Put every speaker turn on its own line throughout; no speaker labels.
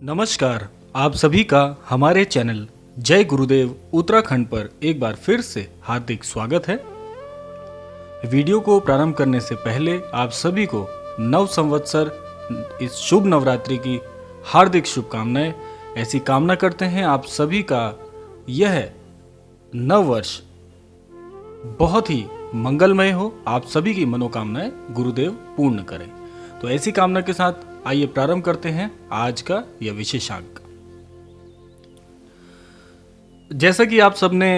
नमस्कार, आप सभी का हमारे चैनल जय गुरुदेव उत्तराखंड पर एक बार फिर से हार्दिक स्वागत है। वीडियो को प्रारंभ करने से पहले आप सभी को नव संवत्सर इस शुभ नवरात्रि की हार्दिक शुभकामनाएं। ऐसी कामना करते हैं आप सभी का यह नव वर्ष बहुत ही मंगलमय हो, आप सभी की मनोकामनाएं गुरुदेव पूर्ण करें। तो ऐसी कामना के साथ आइए प्रारंभ करते हैं आज का यह विशेषांक। जैसा कि आप सबने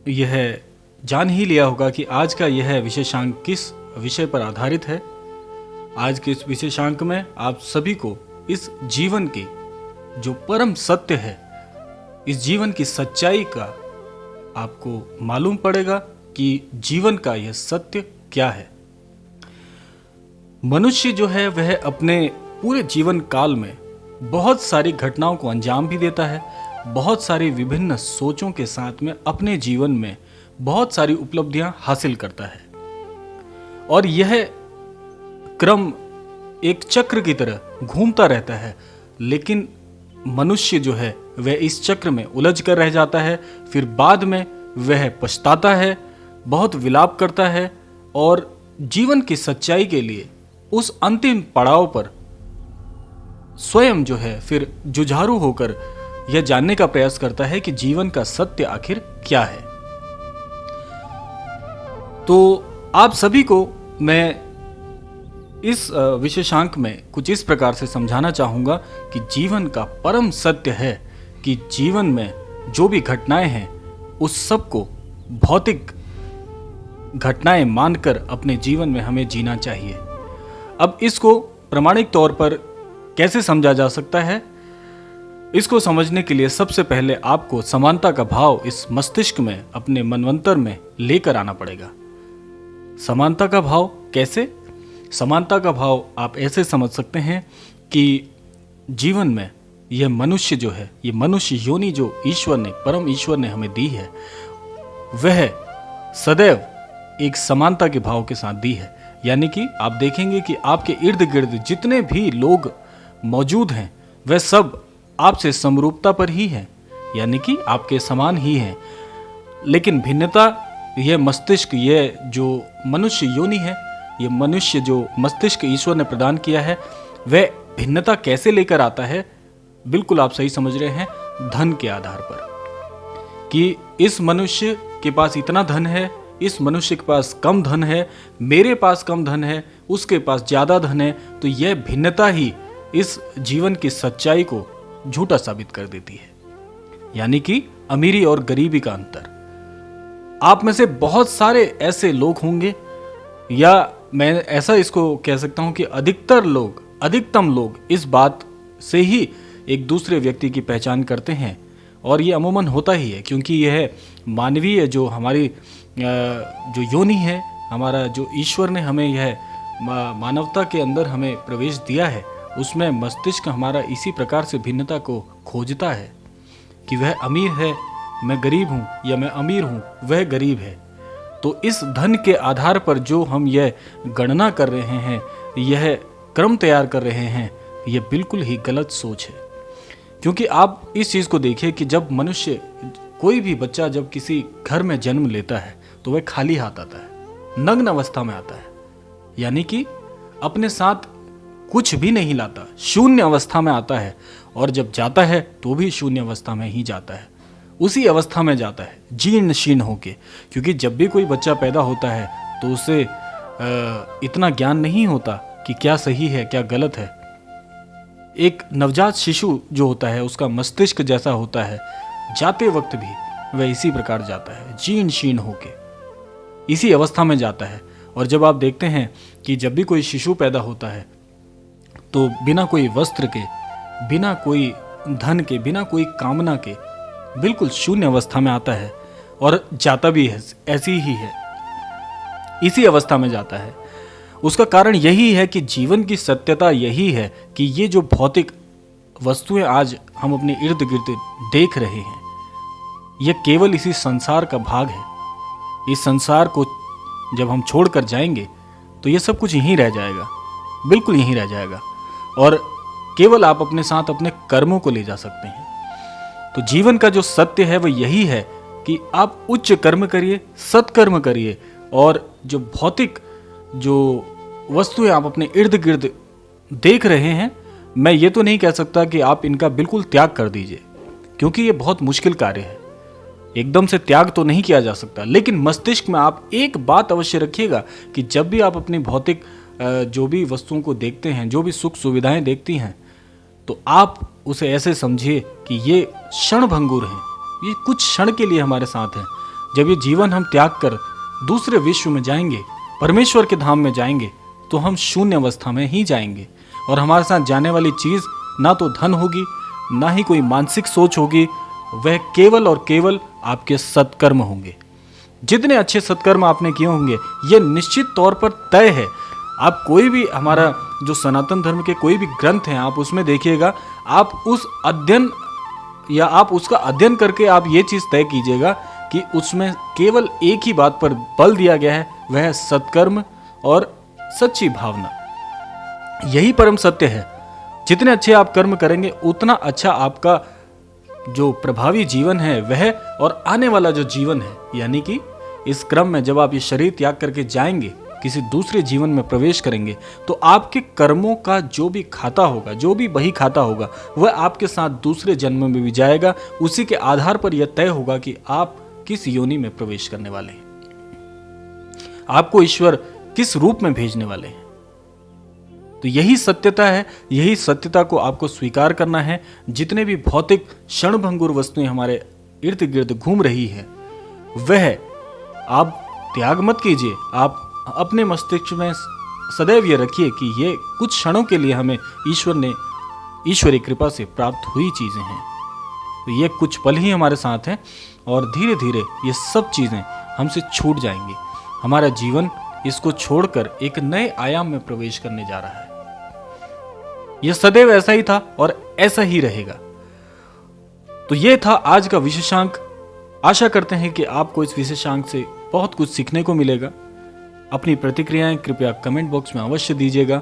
यह जान ही लिया होगा कि आज का यह विशेषांक किस विषय पर आधारित है। आज के इस विशेषांक में आप सभी को इस जीवन की जो परम सत्य है, इस जीवन की सच्चाई का आपको मालूम पड़ेगा कि जीवन का यह सत्य क्या है। मनुष्य जो है वह अपने पूरे जीवन काल में बहुत सारी घटनाओं को अंजाम भी देता है, बहुत सारी विभिन्न सोचों के साथ में अपने जीवन में बहुत सारी उपलब्धियां हासिल करता है और यह क्रम एक चक्र की तरह घूमता रहता है। लेकिन मनुष्य जो है वह इस चक्र में उलझ कर रह जाता है, फिर बाद में वह पछताता है, बहुत विलाप करता है और जीवन की सच्चाई के लिए उस अंतिम पड़ाव पर स्वयं जो है फिर जुझारू होकर यह जानने का प्रयास करता है कि जीवन का सत्य आखिर क्या है। तो आप सभी को मैं इस विशेषांक में कुछ इस प्रकार से समझाना चाहूंगा कि जीवन का परम सत्य है कि जीवन में जो भी घटनाएं हैं उस सब को भौतिक घटनाएं मानकर अपने जीवन में हमें जीना चाहिए। अब इसको प्रामाणिक तौर पर कैसे समझा जा सकता है, इसको समझने के लिए सबसे पहले आपको समानता का भाव इस मस्तिष्क में, अपने मनवंतर में लेकर आना पड़ेगा। समानता का भाव कैसे? समानता का भाव आप ऐसे समझ सकते हैं कि जीवन में यह मनुष्य जो है, ये मनुष्य योनि जो ईश्वर ने, परम ईश्वर ने हमें दी है, वह सदैव एक समानता के भाव के साथ दी है। यानी कि आप देखेंगे कि आपके इर्द गिर्द जितने भी लोग मौजूद हैं वह सब आपसे समरूपता पर ही हैं, यानी कि आपके समान ही हैं। लेकिन भिन्नता, यह मस्तिष्क, यह जो मनुष्य योनि है, यह मनुष्य जो मस्तिष्क ईश्वर ने प्रदान किया है, वह भिन्नता कैसे लेकर आता है? बिल्कुल आप सही समझ रहे हैं, धन के आधार पर कि इस मनुष्य के पास इतना धन है, इस मनुष्य के पास कम धन है, मेरे पास कम धन है, उसके पास ज्यादा धन है। तो यह भिन्नता ही इस जीवन की सच्चाई को झूठा साबित कर देती है, यानी कि अमीरी और गरीबी का अंतर। आप में से बहुत सारे ऐसे लोग होंगे, या मैं ऐसा इसको कह सकता हूं कि अधिकतम लोग इस बात से ही एक दूसरे व्यक्ति की पहचान करते हैं। और ये अमूमन होता ही है, क्योंकि यह मानवीय जो हमारी जो योनि है, हमारा जो ईश्वर ने हमें यह मानवता के अंदर हमें प्रवेश दिया है, उसमें मस्तिष्क हमारा इसी प्रकार से भिन्नता को खोजता है कि वह अमीर है, मैं गरीब हूँ, या मैं अमीर हूँ, वह गरीब है। तो इस धन के आधार पर जो हम यह गणना कर रहे हैं, यह क्रम तैयार कर रहे हैं, यह बिल्कुल ही गलत सोच है। क्योंकि आप इस चीज़ को देखिए कि जब मनुष्य, कोई भी बच्चा जब किसी घर में जन्म लेता है तो वह खाली हाथ आता है, नग्न अवस्था में आता है, यानी कि अपने साथ कुछ भी नहीं लाता, शून्य अवस्था में आता है। और जब जाता है तो भी शून्य अवस्था में ही जाता है, उसी अवस्था में जाता है, जीर्ण शीर्ण होके। क्योंकि जब भी कोई बच्चा पैदा होता है तो उसे इतना ज्ञान नहीं होता कि क्या सही है क्या गलत है। एक नवजात शिशु जो होता है उसका मस्तिष्क जैसा होता है, जाते वक्त भी वह इसी प्रकार जाता है, जीर्ण शीर्ण होके इसी अवस्था में जाता है। और जब आप देखते हैं कि जब भी कोई शिशु पैदा होता है तो बिना कोई वस्त्र के, बिना कोई धन के, बिना कोई कामना के, बिल्कुल शून्य अवस्था में आता है और जाता भी है, ऐसी ही है, इसी अवस्था में जाता है। उसका कारण यही है कि जीवन की सत्यता यही है कि ये जो भौतिक वस्तुएं आज हम अपने इर्द गिर्द देख रहे हैं, यह केवल इसी संसार का भाग है। इस संसार को जब हम छोड़कर जाएंगे तो ये सब कुछ यहीं रह जाएगा, बिल्कुल यहीं रह जाएगा। और केवल आप अपने साथ अपने कर्मों को ले जा सकते हैं। तो जीवन का जो सत्य है वो यही है कि आप उच्च कर्म करिए, सत्कर्म करिए, और जो भौतिक जो वस्तुएं आप अपने इर्द गिर्द देख रहे हैं, मैं ये तो नहीं कह सकता कि आप इनका बिल्कुल त्याग कर दीजिए, क्योंकि ये बहुत मुश्किल कार्य है। एकदम से त्याग तो नहीं किया जा सकता, लेकिन मस्तिष्क में आप एक बात अवश्य रखिएगा कि जब भी आप अपनी भौतिक जो भी वस्तुओं को देखते हैं, जो भी सुख सुविधाएं देखती हैं, तो आप उसे ऐसे समझिए कि ये क्षण भंगुर हैं, ये कुछ क्षण के लिए हमारे साथ हैं। जब ये जीवन हम त्याग कर दूसरे विश्व में जाएंगे, परमेश्वर के धाम में जाएंगे, तो हम शून्य अवस्था में ही जाएंगे, और हमारे साथ जाने वाली चीज़ ना तो धन होगी, ना ही कोई मानसिक सोच होगी, वह केवल और केवल आपके सत्कर्म होंगे। जितने अच्छे सत्कर्म आपने किए होंगे, ये निश्चित तौर पर तय है। आप कोई भी हमारा जो सनातन धर्म के कोई भी ग्रंथ हैं, आप उसमें देखिएगा, आप उस अध्ययन या आप उसका अध्ययन करके आप ये चीज़ तय कीजिएगा कि उसमें केवल एक ही बात पर बल दिया गया है, वह है सत्कर्म और सच्ची भावना। यही परम सत्य है। जितने अच्छे आप कर्म करेंगे, उतना अच्छा आपका जो प्रभावी जीवन है वह, और आने वाला जो जीवन है, यानी कि इस क्रम में जब आप ये शरीर त्याग करके जाएंगे, किसी दूसरे जीवन में प्रवेश करेंगे, तो आपके कर्मों का जो भी खाता होगा, जो भी बही खाता होगा, वह आपके साथ दूसरे जन्म में भी जाएगा। उसी के आधार पर यह तय होगा कि आप किस योनि में प्रवेश करने वाले हैं, आपको ईश्वर किस रूप में भेजने वाले हैं। तो यही सत्यता है, यही सत्यता को आपको स्वीकार करना है। जितने भी भौतिक क्षणभंगुर वस्तुएं हमारे इर्द गिर्द घूम रही है, वह आप त्याग मत कीजिए। आप अपने मस्तिष्क में सदैव ये रखिए कि ये कुछ क्षणों के लिए हमें ईश्वरी कृपा से प्राप्त हुई चीज़ें हैं। तो ये कुछ पल ही हमारे साथ हैं, और धीरे धीरे ये सब चीज़ें हमसे छूट जाएंगी। हमारा जीवन इसको छोड़कर एक नए आयाम में प्रवेश करने जा रहा है। यह सदैव ऐसा ही था और ऐसा ही रहेगा। तो यह था आज का विशेषांक। आशा करते हैं कि आपको इस विशेषांक से बहुत कुछ सीखने को मिलेगा। अपनी प्रतिक्रियाएं कृपया कमेंट बॉक्स में अवश्य दीजिएगा।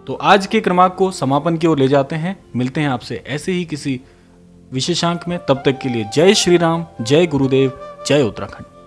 तो आज के क्रमांक को समापन की ओर ले जाते हैं। मिलते हैं आपसे ऐसे ही किसी विशेषांक में। तब तक के लिए जय श्री राम, जय गुरुदेव, जय उत्तराखंड।